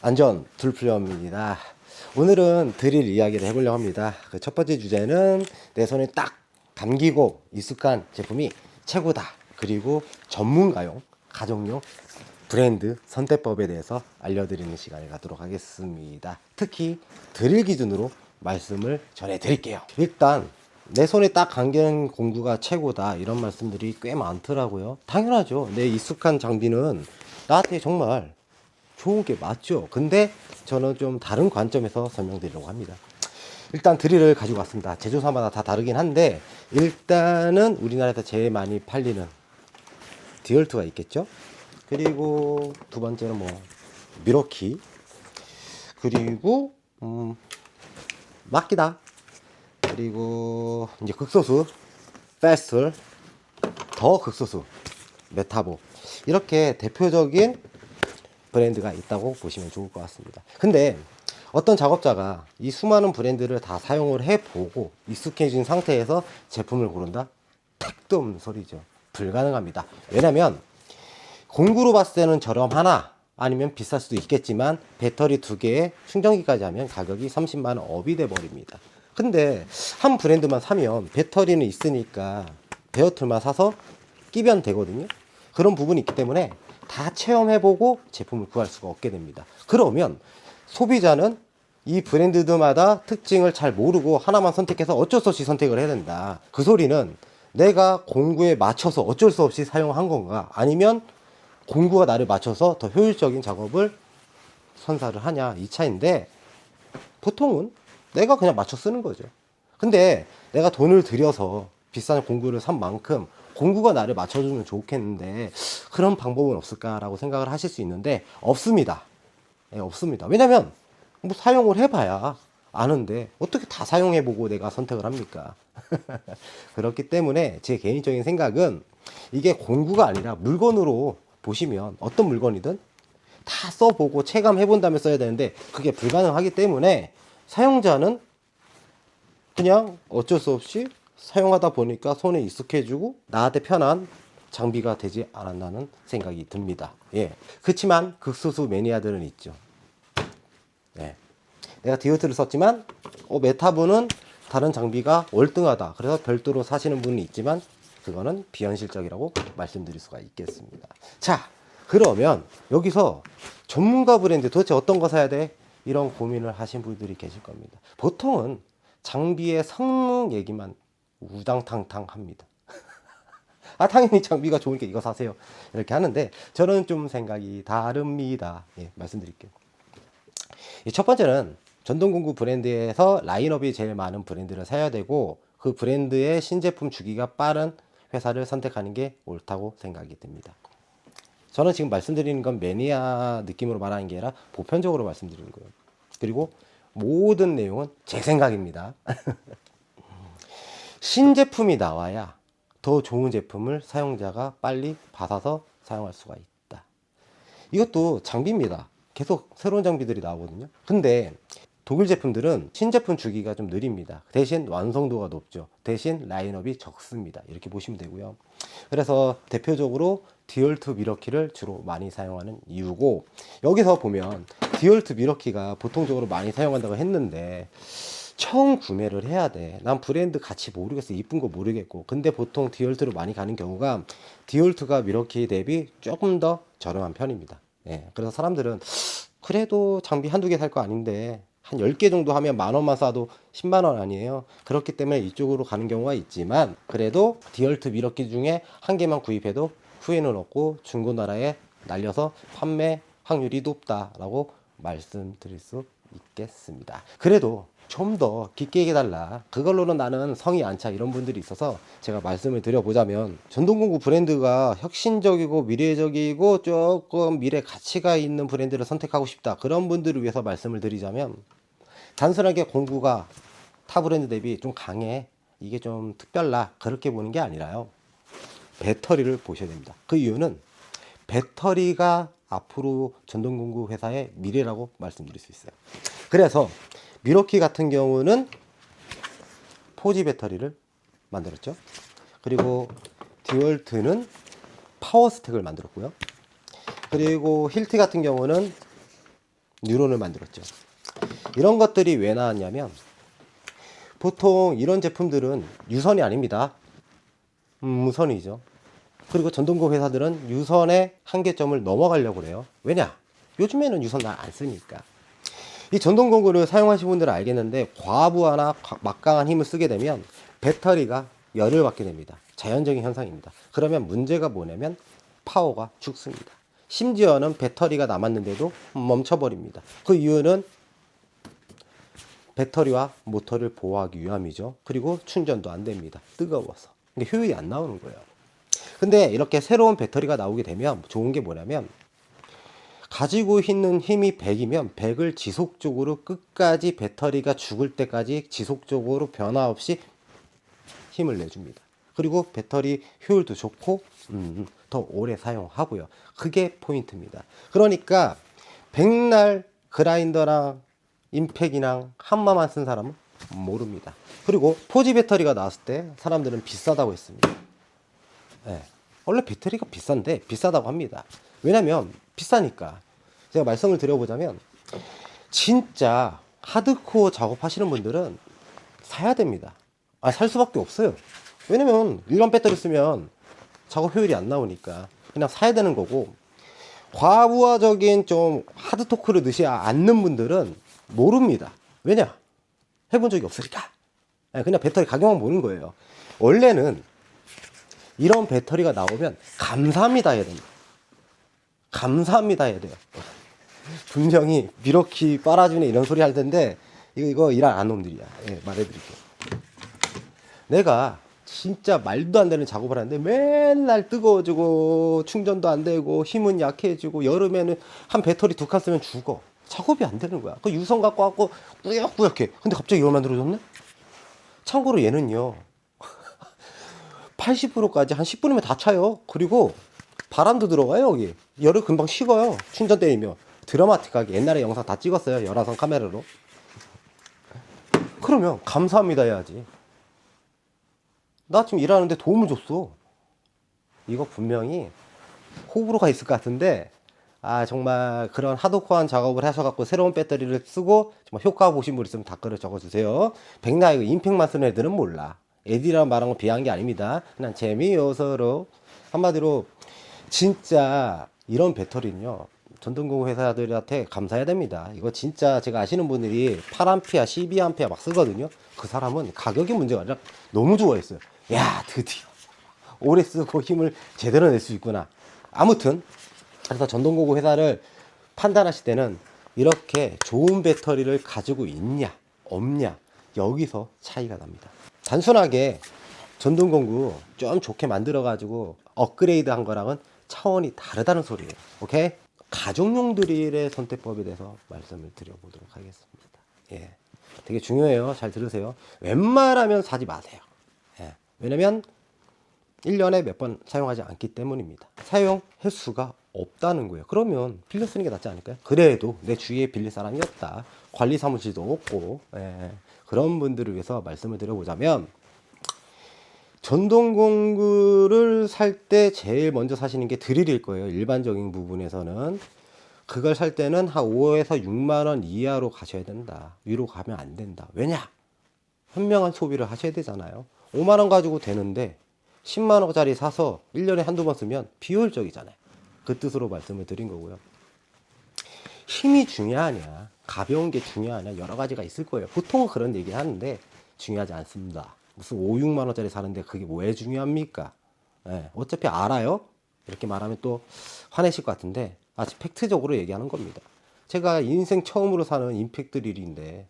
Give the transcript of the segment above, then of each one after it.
안전 둘플레어입니다. 오늘은 드릴 이야기를 해보려고 합니다. 그 첫 번째 주제는 내 손에 딱 감기고 익숙한 제품이 최고다. 그리고 전문가용, 가정용 브랜드 선택법에 대해서 알려드리는 시간을 갖도록 하겠습니다. 특히 드릴 기준으로 말씀을 전해드릴게요. 일단 내 손에 딱 감기는 공구가 최고다, 이런 말씀들이 꽤 많더라고요. 당연하죠. 내 익숙한 장비는 나한테 정말 좋은 게 맞죠. 근데 저는 좀 다른 관점에서 설명드리려고 합니다. 일단 드릴을 가지고 왔습니다. 제조사마다 다 다르긴 한데, 일단은 우리나라에서 제일 많이 팔리는 디얼트가 있겠죠. 그리고 두 번째는 뭐 미러키, 그리고 마키다, 그리고 이제 극소수 페스틀, 더 극소수 메타보, 이렇게 대표적인 브랜드가 있다고 보시면 좋을 것 같습니다. 근데 어떤 작업자가 이 수많은 브랜드를 다 사용을 해보고 익숙해진 상태에서 제품을 고른다? 택도 없는 소리죠. 불가능합니다. 왜냐면 공구로 봤을 때는 저렴하나 아니면 비쌀 수도 있겠지만, 배터리 2개에 충전기까지 하면 가격이 30만원 업이 돼 버립니다. 근데 한 브랜드만 사면 배터리는 있으니까 베어툴만 사서 끼면 되거든요. 그런 부분이 있기 때문에 다 체험해보고 제품을 구할 수가 없게 됩니다. 그러면 소비자는 이 브랜드마다 특징을 잘 모르고 하나만 선택해서 어쩔 수 없이 선택을 해야 된다. 그 소리는 내가 공구에 맞춰서 어쩔 수 없이 사용한 건가, 아니면 공구가 나를 맞춰서 더 효율적인 작업을 선사를 하냐, 이 차인데, 보통은 내가 그냥 맞춰 쓰는 거죠. 근데 내가 돈을 들여서 비싼 공구를 산 만큼 공구가 나를 맞춰주면 좋겠는데 그런 방법은 없을까라고 생각을 하실 수 있는데, 없습니다. 예, 없습니다. 왜냐면 뭐 사용을 해봐야 아는데 어떻게 다 사용해보고 내가 선택을 합니까? 그렇기 때문에 제 개인적인 생각은, 이게 공구가 아니라 물건으로 보시면 어떤 물건이든 다 써보고 체감해본 다음에 써야 되는데, 그게 불가능하기 때문에 사용자는 그냥 어쩔 수 없이 사용하다 보니까 손에 익숙해지고 나한테 편한 장비가 되지 않았나는 생각이 듭니다. 예. 그렇지만 극소수 매니아들은 있죠. 예. 내가 디오트를 썼지만 메타보는 다른 장비가 월등하다, 그래서 별도로 사시는 분이 있지만 그거는 비현실적이라고 말씀드릴 수가 있겠습니다. 자, 그러면 여기서 전문가 브랜드 도대체 어떤 거 사야 돼? 이런 고민을 하신 분들이 계실 겁니다. 보통은 장비의 성능 얘기만 우당탕탕 합니다. 아, 당연히 장비가 좋으니까 이거 사세요, 이렇게 하는데 저는 좀 생각이 다릅니다. 예, 말씀드릴게요. 첫 번째는 전동공구 브랜드에서 라인업이 제일 많은 브랜드를 사야 되고, 그 브랜드의 신제품 주기가 빠른 회사를 선택하는 게 옳다고 생각이 듭니다. 저는 지금 말씀드리는 건 매니아 느낌으로 말하는 게 아니라 보편적으로 말씀드리는 거예요. 그리고 모든 내용은 제 생각입니다. 신제품이 나와야 더 좋은 제품을 사용자가 빨리 받아서 사용할 수가 있다. 이것도 장비입니다. 계속 새로운 장비들이 나오거든요. 근데 독일 제품들은 신제품 주기가 좀 느립니다. 대신 완성도가 높죠. 대신 라인업이 적습니다. 이렇게 보시면 되고요. 그래서 대표적으로 디얼트 미러키를 주로 많이 사용하는 이유고, 여기서 보면 디얼트 미러키가 보통적으로 많이 사용한다고 했는데 처음 구매를 해야 돼. 난 브랜드 같이 모르겠어. 이쁜 거 모르겠고. 근데 보통 디얼트로 많이 가는 경우가 디얼트가 미러키 대비 조금 더 저렴한 편입니다. 예, 그래서 사람들은 그래도 장비 한두 개 살 거 아닌데 한 10개 정도 하면 만원만 싸도 10만원 아니에요. 그렇기 때문에 이쪽으로 가는 경우가 있지만, 그래도 디얼트 미러키 중에 한 개만 구입해도 후회는 없고 중고나라에 날려서 판매 확률이 높다라고 말씀드릴 수 있겠습니다. 그래도 좀 더 깊게 얘기해달라, 그걸로는 나는 성이 안 차, 이런 분들이 있어서 제가 말씀을 드려보자면, 전동공구 브랜드가 혁신적이고 미래적이고 조금 미래 가치가 있는 브랜드를 선택하고 싶다, 그런 분들을 위해서 말씀을 드리자면, 단순하게 공구가 타 브랜드 대비 좀 강해, 이게 좀 특별나, 그렇게 보는 게 아니라요, 배터리를 보셔야 됩니다. 그 이유는 배터리가 앞으로 전동공구 회사의 미래라고 말씀드릴 수 있어요. 그래서 미러키 같은 경우는 포지 배터리를 만들었죠. 그리고 디월트는 파워 스택을 만들었고요. 그리고 힐트 같은 경우는 뉴런을 만들었죠. 이런 것들이 왜 나왔냐면 보통 이런 제품들은 유선이 아닙니다. 무선이죠. 그리고 전동공 회사들은 유선의 한계점을 넘어가려고 그래요. 왜냐? 요즘에는 유선 잘 안 쓰니까. 이 전동공구를 사용하시는 분들은 알겠는데 과부하나 막강한 힘을 쓰게 되면 배터리가 열을 받게 됩니다. 자연적인 현상입니다. 그러면 문제가 뭐냐면 파워가 죽습니다. 심지어는 배터리가 남았는데도 멈춰버립니다. 그 이유는 배터리와 모터를 보호하기 위함이죠. 그리고 충전도 안 됩니다. 뜨거워서. 근데 효율이 안 나오는 거예요. 근데 이렇게 새로운 배터리가 나오게 되면 좋은 게 뭐냐면 가지고 있는 힘이 100이면 100을 지속적으로 끝까지 배터리가 죽을 때까지 지속적으로 변화 없이 힘을 내줍니다. 그리고 배터리 효율도 좋고 더 오래 사용하고요. 그게 포인트입니다. 그러니까 백날 그라인더랑 임팩이랑 한마만 쓴 사람은 모릅니다. 그리고 포지 배터리가 나왔을 때 사람들은 비싸다고 했습니다. 네. 원래 배터리가 비싼데 비싸다고 합니다. 왜냐면 비싸니까. 제가 말씀을 드려보자면 진짜 하드코어 작업하시는 분들은 사야 됩니다. 살 수밖에 없어요. 왜냐면 일반 배터리 쓰면 작업 효율이 안 나오니까 그냥 사야 되는 거고, 과부하적인 좀 하드토크를 넣지 않는 분들은 모릅니다. 왜냐? 해본 적이 없으니까. 그냥 배터리 가격만 보는 거예요. 원래는 이런 배터리가 나오면 감사합니다 해야 됩니다. 감사합니다 해야 돼요. 분명히 미러키 빨아주네 이런 소리 할 텐데 이거 일 안 하는 놈들이야. 예, 말해드릴게요. 내가 진짜 말도 안 되는 작업을 하는데 맨날 뜨거워지고 충전도 안 되고 힘은 약해지고 여름에는 한 배터리 2칸 쓰면 죽어. 작업이 안 되는 거야. 그 유선 갖고 왔고 꾸역꾸역해. 근데 갑자기 이걸 만들어줬네? 참고로 얘는요 80%까지 한 10분이면 다 차요. 그리고 바람도 들어가요. 여기 열을 금방 식어요. 충전 때이면 드라마틱하게. 옛날에 영상 다 찍었어요. 열화상 카메라로. 그러면 감사합니다 해야지. 나 지금 일하는데 도움을 줬어. 이거 분명히 호불호가 있을 것 같은데 정말 그런 하드코어한 작업을 하셔갖고 새로운 배터리를 쓰고 정말 효과 보신 분 있으면 댓글을 적어주세요. 백날 이거 임팩만 쓰는 애들은 몰라. 애들이라는 말한 건 비하한 게 아닙니다. 그냥 재미요소로. 한마디로 진짜 이런 배터리는요 전동공 회사들한테 감사해야 됩니다. 이거 진짜 제가 아시는 분들이 8A, 12A 막 쓰거든요. 그 사람은 가격이 문제가 아니라 너무 좋아했어요. 야, 드디어 오래 쓰고 힘을 제대로 낼 수 있구나. 아무튼 그래서 전동공구 회사를 판단하실 때는 이렇게 좋은 배터리를 가지고 있냐 없냐 여기서 차이가 납니다. 단순하게 전동공구 좀 좋게 만들어 가지고 업그레이드 한 거랑은 차원이 다르다는 소리예요. 오케이? 가정용 드릴의 선택법에 대해서 말씀을 드려보도록 하겠습니다. 예, 되게 중요해요. 잘 들으세요. 웬만하면 사지 마세요. 예, 왜냐면 1년에 몇 번 사용하지 않기 때문입니다. 사용 횟수가 없다는 거예요. 그러면 빌려 쓰는 게 낫지 않을까요? 그래도 내 주위에 빌릴 사람이 없다. 관리 사무실도 없고, 그런 분들을 위해서 말씀을 드려보자면 전동공구를 살 때 제일 먼저 사시는 게 드릴일 거예요. 일반적인 부분에서는. 그걸 살 때는 한 5에서 6만 원 이하로 가셔야 된다. 위로 가면 안 된다. 왜냐? 현명한 소비를 하셔야 되잖아요. 5만 원 가지고 되는데 10만 원짜리 사서 1년에 한두 번 쓰면 비효율적이잖아요. 그 뜻으로 말씀을 드린 거고요. 힘이 중요하냐 가벼운 게 중요하냐 여러 가지가 있을 거예요. 보통은 그런 얘기 하는데 중요하지 않습니다. 무슨 5, 6만 원짜리 사는데 그게 왜 중요합니까? 어차피 알아요. 이렇게 말하면 또 화내실 것 같은데 아직 팩트적으로 얘기하는 겁니다. 제가 인생 처음으로 사는 임팩트 릴인데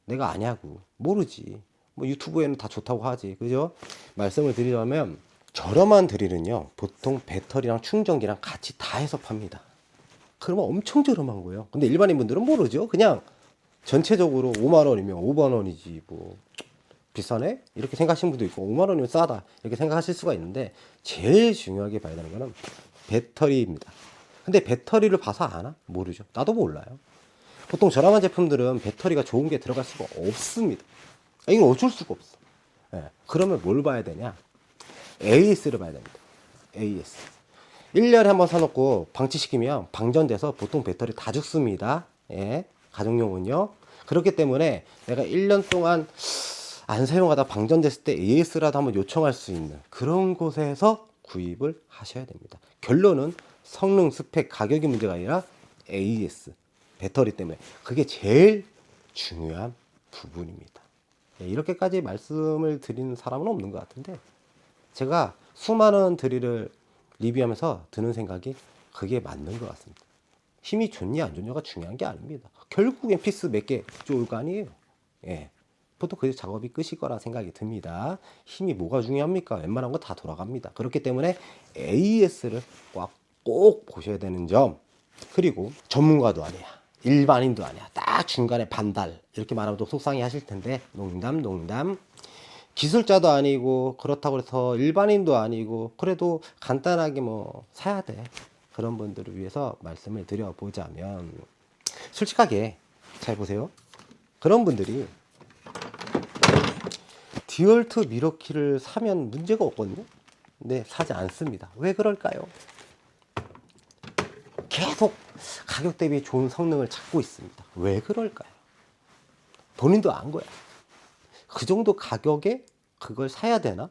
내가 아냐고. 모르지. 뭐 유튜브에는 다 좋다고 하지. 그죠? 말씀을 드리자면 저렴한 드릴은요 보통 배터리랑 충전기랑 같이 다 해서 팝니다. 그러면 엄청 저렴한 거예요. 근데 일반인 분들은 모르죠. 그냥 전체적으로 5만 원이면 5만 원이지 뭐 비싸네? 이렇게 생각하시는 분도 있고 5만 원이면 싸다 이렇게 생각하실 수가 있는데 제일 중요하게 봐야 되는 거는 배터리입니다. 근데 배터리를 봐서 아나? 모르죠. 나도 몰라요. 보통 저렴한 제품들은 배터리가 좋은 게 들어갈 수가 없습니다. 이건 어쩔 수가 없어. 그러면 뭘 봐야 되냐? AS를 봐야 됩니다. AS. 1년에 한번 사놓고 방치시키면 방전돼서 보통 배터리 다 죽습니다. 예, 가정용은요. 그렇기 때문에 내가 1년 동안 안 사용하다 방전됐을 때 AS라도 한번 요청할 수 있는 그런 곳에서 구입을 하셔야 됩니다. 결론은 성능, 스펙, 가격이 문제가 아니라 AS, 배터리 때문에 그게 제일 중요한 부분입니다. 예, 이렇게까지 말씀을 드리는 사람은 없는 것 같은데 제가 수많은 드릴을 리뷰하면서 드는 생각이 그게 맞는 것 같습니다. 힘이 좋냐 안 좋냐가 중요한 게 아닙니다. 결국엔 피스 몇 개 좋을 거 아니에요. 예. 보통 그 작업이 끝일 거라 생각이 듭니다. 힘이 뭐가 중요합니까? 웬만한 거 다 돌아갑니다. 그렇기 때문에 AS를 꼭 보셔야 되는 점. 그리고 전문가도 아니야. 일반인도 아니야. 딱 중간에 반달. 이렇게 말하면 또 속상해 하실 텐데 농담. 기술자도 아니고 그렇다고 해서 일반인도 아니고 그래도 간단하게 뭐 사야 돼. 그런 분들을 위해서 말씀을 드려보자면 솔직하게 잘 보세요. 그런 분들이 듀얼2 미러키를 사면 문제가 없거든요. 근데 사지 않습니다. 왜 그럴까요? 계속 가격 대비 좋은 성능을 찾고 있습니다. 왜 그럴까요? 본인도 안 거야. 그 정도 가격에 그걸 사야 되나?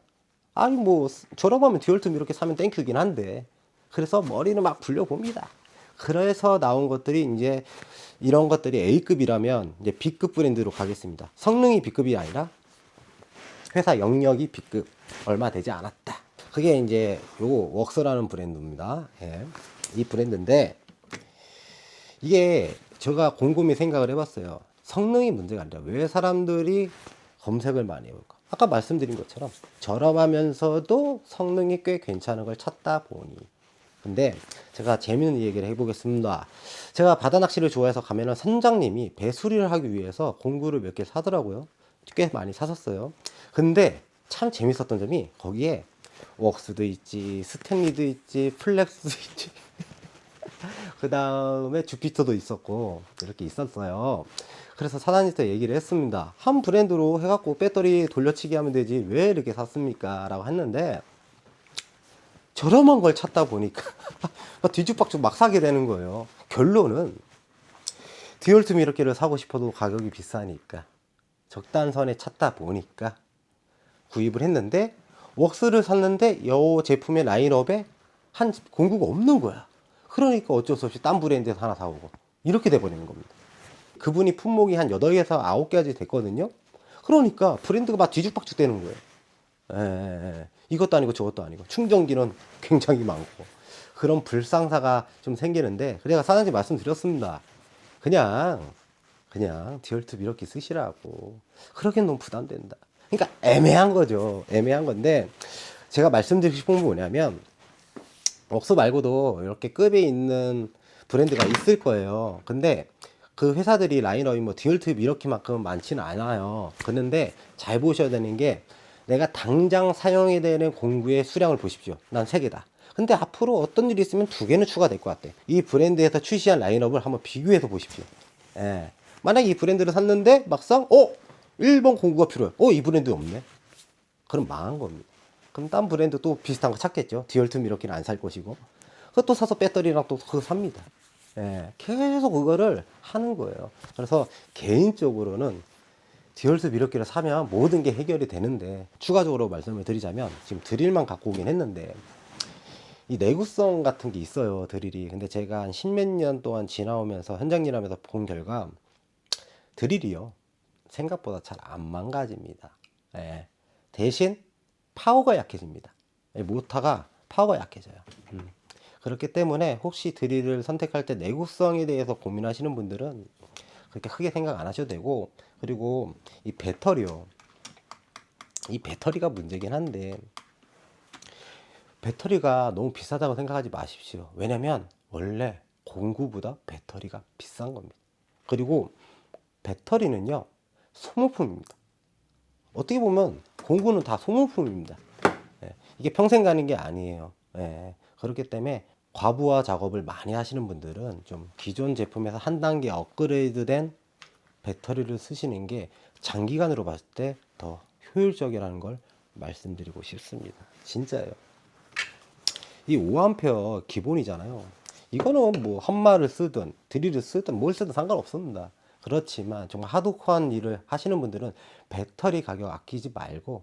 아니 뭐 졸업하면 듀얼2 미러키 사면 땡큐긴 한데 그래서 머리는 막 굴려봅니다. 그래서 나온 것들이 이제 이런 것들이 A급이라면 이제 B급 브랜드로 가겠습니다. 성능이 B급이 아니라 회사 영역이 B급, 얼마 되지 않았다. 그게 이제 요거 웍스라는 브랜드입니다. 예. 이 브랜드인데 이게 제가 곰곰이 생각을 해봤어요. 성능이 문제가 아니라 왜 사람들이 검색을 많이 해볼까? 아까 말씀드린 것처럼 저렴하면서도 성능이 꽤 괜찮은 걸 찾다 보니. 근데 제가 재밌는 얘기를 해보겠습니다. 제가 바다 낚시를 좋아해서 가면은 선장님이 배수리를 하기 위해서 공구를 몇 개 사더라고요. 꽤 많이 사셨어요. 근데 참 재밌었던 점이 거기에 웍스도 있지, 스탠리도 있지, 플렉스도 있지. 그 다음에 주피터도 있었고 이렇게 있었어요. 그래서 사장님한테 얘기를 했습니다. 한 브랜드로 해갖고 배터리 돌려치기 하면 되지 왜 이렇게 샀습니까? 라고 했는데 저렴한 걸 찾다 보니까 뒤죽박죽 막 사게 되는 거예요. 결론은 듀얼2 미러키를 사고 싶어도 가격이 비싸니까 적당선에 찾다 보니까 구입을 했는데 웍스를 샀는데 이 제품의 라인업에 한 공구가 없는 거야. 그러니까 어쩔 수 없이 딴 브랜드에서 하나 사오고 이렇게 돼버리는 겁니다. 그분이 품목이 한 8개에서 9개까지 됐거든요. 그러니까 브랜드가 막 뒤죽박죽 되는 거예요. 이것도 아니고 저것도 아니고 충전기는 굉장히 많고 그런 불상사가 좀 생기는데 제가 사장님 말씀드렸습니다. 그냥 듀얼2 미러키 쓰시라고. 그러기엔 너무 부담된다. 그러니까 애매한 거죠. 애매한 건데 제가 말씀드리고 싶은 건 뭐냐면 웍스 말고도 이렇게 급에 있는 브랜드가 있을 거예요. 근데 그 회사들이 라인업이 뭐 듀얼2 미러키만큼 많지는 않아요. 그런데 잘 보셔야 되는 게 내가 당장 사용해야 되는 공구의 수량을 보십시오. 난 3개다. 근데 앞으로 어떤 일이 있으면 2개는 추가될 것 같아. 이 브랜드에서 출시한 라인업을 한번 비교해서 보십시오. 예. 만약에 이 브랜드를 샀는데 막상 1번 공구가 필요해. 이 브랜드 없네. 그럼 망한 겁니다. 그럼 딴 브랜드 또 비슷한 거 찾겠죠. 듀얼2 미러키는 안 살 것이고. 그것도 사서 배터리랑 또 그거 삽니다. 예. 계속 그거를 하는 거예요. 그래서 개인적으로는 듀얼2 미러키를 사면 모든 게 해결이 되는데 추가적으로 말씀을 드리자면 지금 드릴만 갖고 오긴 했는데 이 내구성 같은 게 있어요. 드릴이. 근데 제가 한 십몇 년 동안 지나오면서 현장 일하면서 본 결과 드릴이요 생각보다 잘 안 망가집니다. 예. 대신 파워가 약해집니다. 모터가 파워가 약해져요. 그렇기 때문에 혹시 드릴을 선택할 때 내구성에 대해서 고민하시는 분들은 그렇게 크게 생각 안 하셔도 되고, 그리고 이 배터리요. 이 배터리가 문제긴 한데 배터리가 너무 비싸다고 생각하지 마십시오. 왜냐면 원래 공구보다 배터리가 비싼 겁니다. 그리고 배터리는요 소모품입니다. 어떻게 보면 공구는 다 소모품입니다. 예, 이게 평생 가는 게 아니에요. 예, 그렇기 때문에 과부하 작업을 많이 하시는 분들은 좀 기존 제품에서 한 단계 업그레이드된 배터리를 쓰시는 게 장기간으로 봤을 때 더 효율적이라는 걸 말씀드리고 싶습니다. 진짜예요. 이 5A 기본이잖아요. 이거는 뭐 헛말을 쓰든 드릴을 쓰든 뭘 쓰든 상관없습니다. 그렇지만 정말 하드코어한 일을 하시는 분들은 배터리 가격 아끼지 말고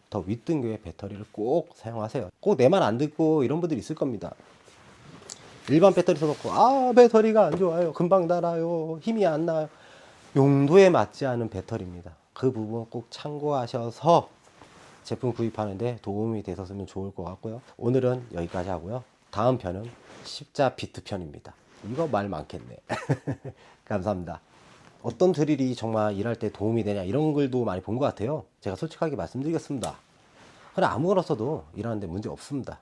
더 윗등급의 배터리를 꼭 사용하세요. 꼭 내 말 안 듣고 이런 분들이 있을 겁니다. 일반 배터리 써놓고 아 배터리가 안 좋아요, 금방 닳아요, 힘이 안 나요. 용도에 맞지 않은 배터리입니다. 그 부분 꼭 참고하셔서 제품 구입하는데 도움이 되셨으면 좋을 것 같고요. 오늘은 여기까지 하고요. 다음 편은 십자 비트 편입니다. 이거 말 많겠네. 감사합니다. 어떤 드릴이 정말 일할 때 도움이 되냐 이런 글도 많이 본 것 같아요. 제가 솔직하게 말씀드리겠습니다. 그래 아무거나 써도 일하는데 문제 없습니다.